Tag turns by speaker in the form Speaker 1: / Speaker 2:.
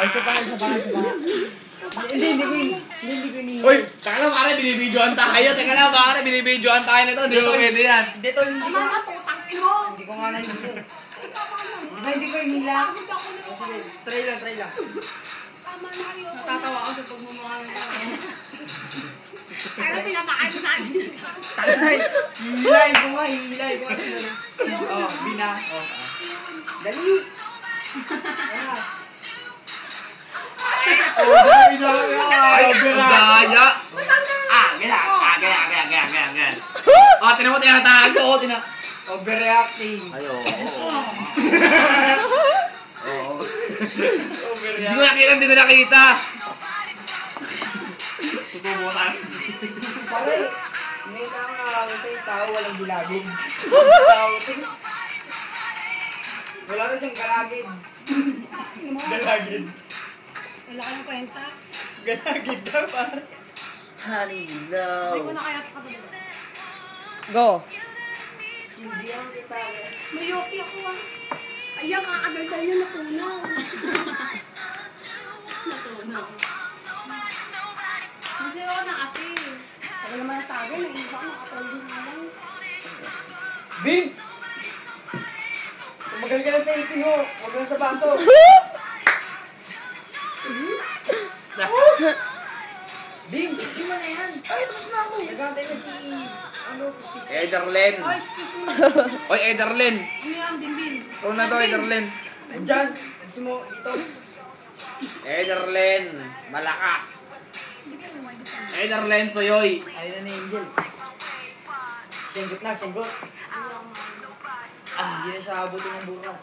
Speaker 1: Ay, sabahan. Hindi ko ini.
Speaker 2: Uy, teka lang pare, binibidyoan tayo. Teka lang pare, binibidyoan tayo nito. Hindi ko pwede yan.
Speaker 1: Dito, hindi ko nga. Hindi ko nga na hindi. Hindi ko inila. Sige, try lang.
Speaker 3: Natatawa ako sa pagmamahal ng tao. Ano pinapakain sa akin?
Speaker 1: Tanay! Hilay ko nga. Oh, bina. Oh. Dali!
Speaker 2: Gaya! Gaya. Oh, tinan mo, tinatahan ko.
Speaker 1: Overreacting.
Speaker 2: Ay, oo. Hindi ko nakita. Susubukan.
Speaker 1: Pare, may nakakawin tayo tao, walang bilagin. Wala na siyang galagid. Galagid.
Speaker 3: Wala ka ng kwenta.
Speaker 1: Galagid na pare. Honey, no.
Speaker 3: Hindi ko na kaya pakasabot.
Speaker 4: Go.
Speaker 1: Sindihan kita.
Speaker 3: May yosi ako ah. Ayan, kakagal tayo na natunaw. Hindi ako na kasi. Pag naman natagal, nag-iisa ako makatawag na lang.
Speaker 1: Bing! Tumagal ka na sa ipin mo. Huwag lang sa baso. Bing! Sige mo na yan. Ay, tapos na ako. Nagantay na si...
Speaker 2: Ederlen.
Speaker 3: Ay, excuse me.
Speaker 2: Oy, Ederlen.
Speaker 3: Ano yan, Bimbin?
Speaker 2: Ito na to, Ederlen.
Speaker 1: Diyan. Gusto mo ito.
Speaker 2: Ederlen. Malakas. Ederlen, soyoy.
Speaker 1: Ayun na Angel. Siyanggot. Hindi na siya abutin ng bukas.